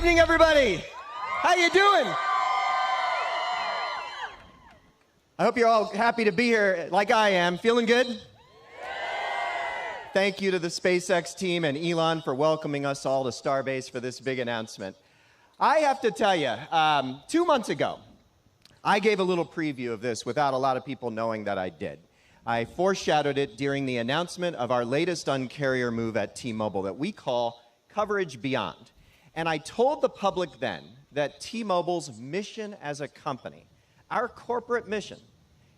evening, everybody. How you doing? I hope you're all happy to be here like I am. Feeling good? Thank you to the SpaceX team and Elon for welcoming us all to Starbase for this big announcement. I have to tell you, 2 months ago, I gave a little preview of this without a lot of people knowing that I did. I foreshadowed it during the announcement of our latest Un-carrier move at T-Mobile that we call Coverage Beyond. And I told the public then that T-Mobile's mission as a company, our corporate mission,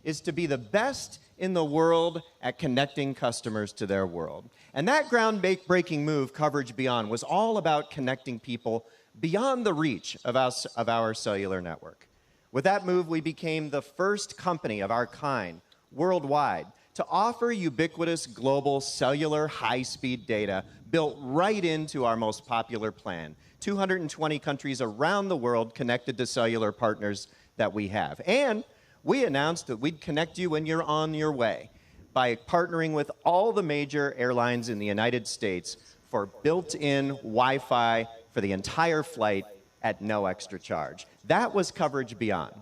is to be the best in the world at connecting customers to their world. And that groundbreaking move, Coverage Beyond, was all about connecting people beyond the reach of our cellular network. With that move, we became the first company of our kind worldwide to offer ubiquitous global cellular high-speed data built right into our most popular plan. 220 countries around the world connected to cellular partners that we have. And we announced that we'd connect you when you're on your way by partnering with all the major airlines in the United States for built-in Wi-Fi for the entire flight at no extra charge. That was Coverage Beyond.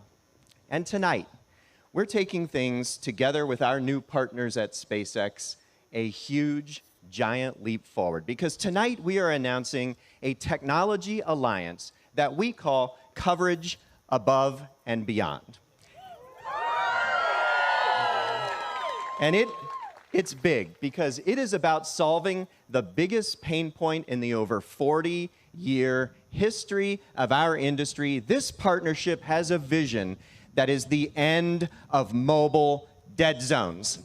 And tonight, we're taking things together with our new partners at SpaceX, a huge, giant leap forward. Because tonight we are announcing a technology alliance that we call Coverage Above and Beyond. And it's big because it is about solving the biggest pain point in the over 40-year history of our industry. This partnership has a vision that is the end of mobile dead zones.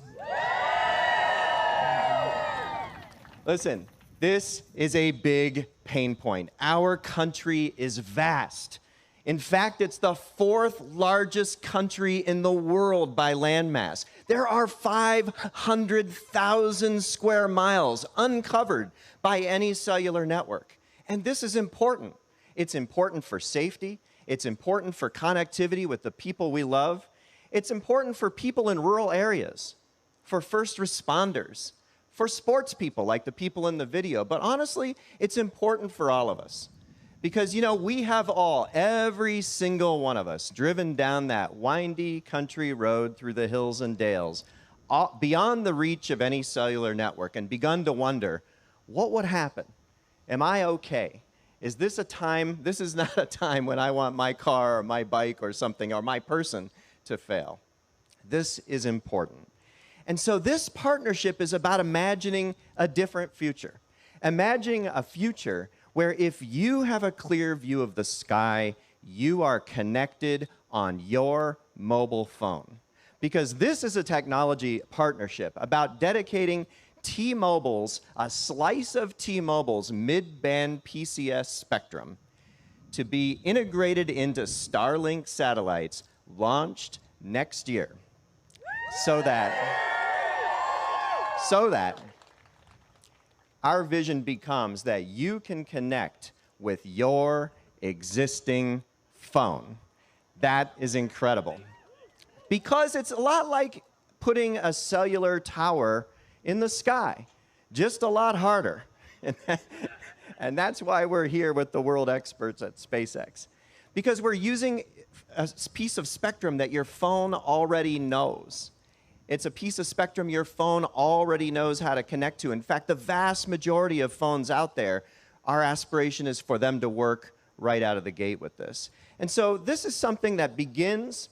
Listen, this is a big pain point. Our country is vast. In fact, it's the 4th largest country in the world by landmass. There are 500,000 square miles uncovered by any cellular network. And this is important. It's important for safety. It's important for connectivity with the people we love. It's important for people in rural areas, for first responders, for sports people like the people in the video. But honestly, it's important for all of us. Because, you know, we have every single one of us, driven down that windy country road through the hills and dales, beyond the reach of any cellular network, and begun to wonder, what would happen? Am I okay? Is this a time? This is not a time when I want my car or my bike or something or my person to fail. This is important. And so this partnership is about imagining a different future. Imagining a future where if you have a clear view of the sky, you are connected on your mobile phone. Because this is a technology partnership about dedicating a slice of T-Mobile's mid-band PCS spectrum to be integrated into Starlink satellites launched next year. So that our vision becomes that you can connect with your existing phone. That is incredible. Because it's a lot like putting a cellular tower in the sky, just a lot harder. And that's why we're here with the world experts at SpaceX. Because we're using a piece of spectrum that your phone already knows. It's a piece of spectrum your phone already knows how to connect to. In fact, the vast majority of phones out there, our aspiration is for them to work right out of the gate with this. And so this is something that begins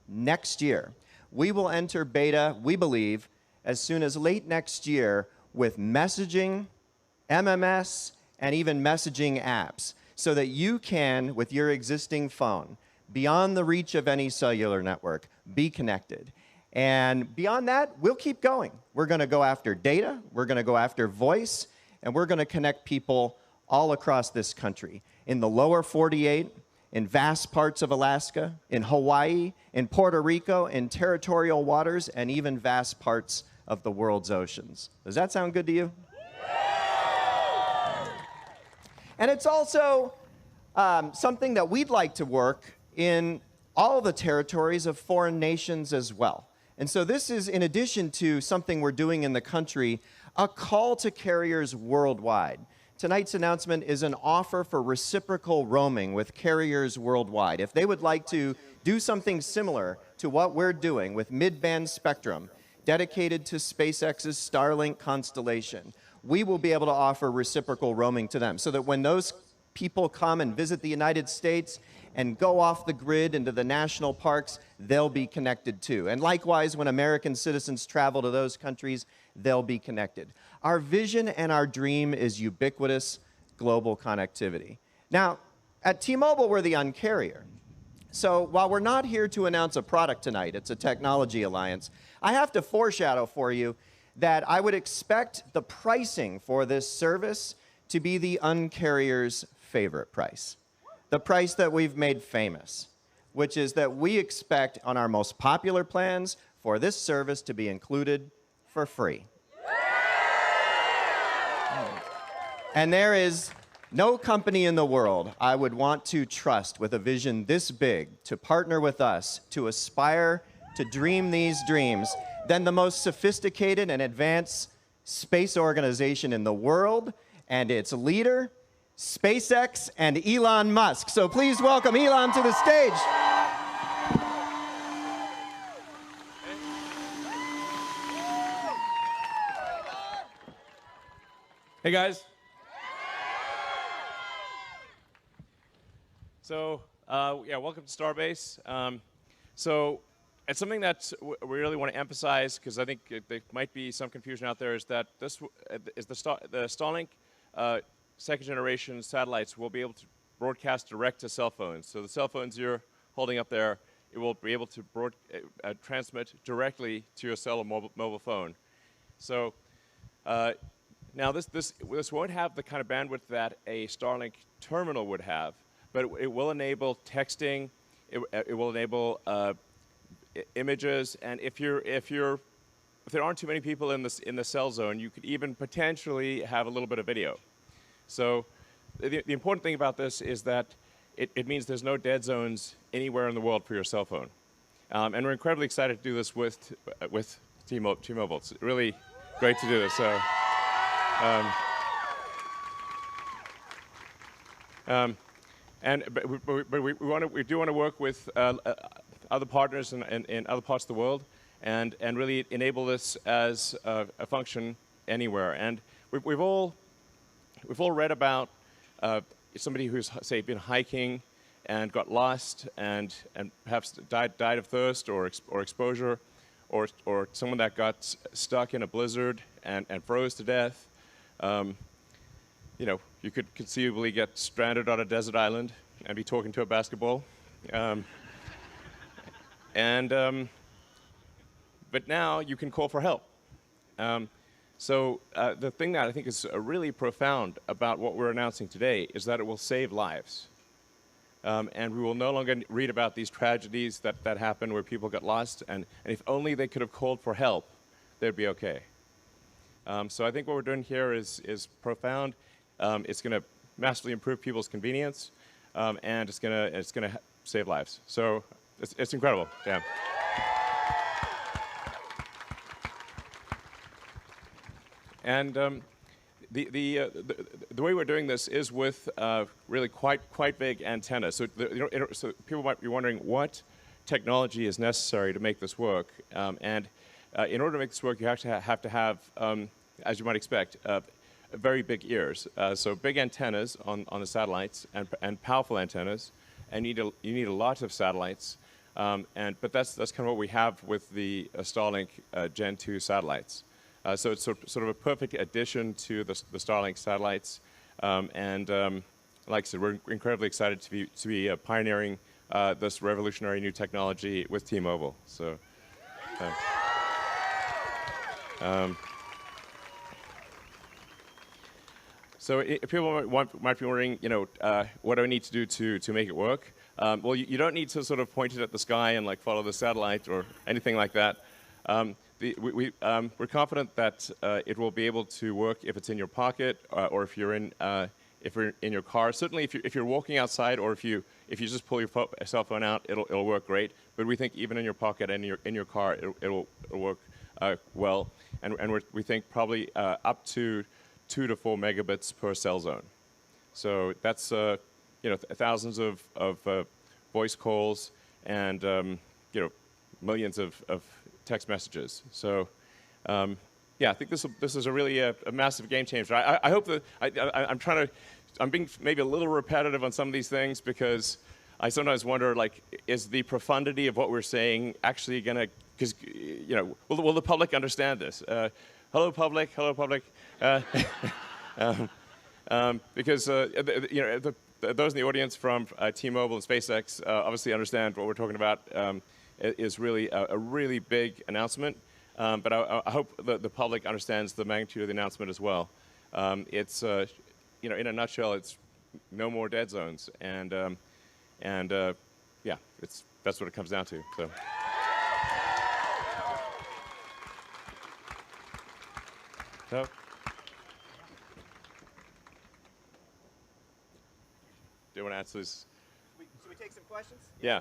next year. We will enter beta, we believe, as soon as late next year with messaging, MMS, and even messaging apps, so that you can, with your existing phone, beyond the reach of any cellular network, be connected. And beyond that, we'll keep going. We're going to go after data, we're going to go after voice, and we're going to connect people all across this country. In the lower 48, in vast parts of Alaska, in Hawaii, in Puerto Rico, in territorial waters, and even vast parts of the world's oceans. Does that sound good to you? And it's also something that we'd like to work in all the territories of foreign nations as well. And so this is, in addition to something we're doing in the country, a call to carriers worldwide tonight's announcement is an offer for reciprocal roaming with carriers worldwide. If they would like to do something similar to what we're doing with mid-band spectrum dedicated to SpaceX's Starlink constellation, we will be able to offer reciprocal roaming to them so that when those people come and visit the United States and go off the grid into the national parks, they'll be connected too. And likewise, when American citizens travel to those countries, they'll be connected. Our vision and our dream is ubiquitous global connectivity. Now, at T-Mobile, we're the Un-carrier. So while we're not here to announce a product tonight, it's a technology alliance, I have to foreshadow for you that I would expect the pricing for this service to be the Un-carrier's favorite price. The price that we've made famous, which is that we expect on our most popular plans for this service to be included for free. And there is no company in the world I would want to trust with a vision this big to partner with us to aspire to dream these dreams than the most sophisticated and advanced space organization in the world and its leader, SpaceX and Elon Musk. So please welcome Elon to the stage. Hey guys. So yeah, welcome to Starbase. So it's something that we really want to emphasize because I think there might be some confusion out there. Is that this is the Starlink second generation satellites will be able to broadcast direct to cell phones. So the cell phones you're holding up there, it will be able to transmit directly to your cell or mobile phone. So now this won't have the kind of bandwidth that a Starlink terminal would have, but it will enable texting. It will enable images, and if there aren't too many people in the cell zone, you could even potentially have a little bit of video. So the important thing about this is that it means there's no dead zones anywhere in the world for your cell phone. And we're incredibly excited to do this with T-Mobile. It's really great to do this. So, but we do want to work with other partners in other parts of the world and really enable this as a function anywhere. And we've all read about somebody who's, say, been hiking and got lost and perhaps died of thirst or exposure, or someone that got stuck in a blizzard and froze to death. You know, you could conceivably get stranded on a desert island and be talking to a basketball. But now you can call for help. So the thing that I think is really profound about what we're announcing today is that it will save lives. And we will no longer read about these tragedies that happen where people get lost, and if only they could have called for help, they'd be okay. So I think what we're doing here is profound. It's going to massively improve people's convenience, and it's going to save lives. So it's incredible. Yeah. And the way we're doing this is with really quite big antennas. So, so people might be wondering what technology is necessary to make this work. And in order to make this work, you have to have as you might expect, very big ears. So big antennas on the satellites and powerful antennas, and you need a lot of satellites. But that's kind of what we have with the Starlink Gen 2 satellites. So it's sort of a perfect addition to the Starlink satellites, like I said, we're incredibly excited to be pioneering this revolutionary new technology with T-Mobile. So, so if people might be wondering, you know, what do I need to do to make it work? Well, you don't need to sort of point it at the sky and like follow the satellite or anything like that. We're confident that it will be able to work if it's in your pocket or if you're in your car. Certainly, if you're walking outside or if you just pull your cell phone out, it'll work great. But we think even in your pocket and in your car, it'll work well. And we think probably up to 2 to 4 megabits per cell zone. So that's thousands of voice calls and millions of text messages. So yeah, I think this is a really a massive game changer. I hope that I'm being maybe a little repetitive on some of these things because I sometimes wonder, like, is the profundity of what we're saying actually going to, because, will the public understand this? Hello, public. Hello, public. Because those in the audience from T-Mobile and SpaceX obviously understand what we're talking about. Is really a really big announcement. But I hope the public understands the magnitude of the announcement as well. It's in a nutshell, it's no more dead zones, and yeah, that's what it comes down to. So. So. Do you want to answer this? Should we take some questions? Yeah.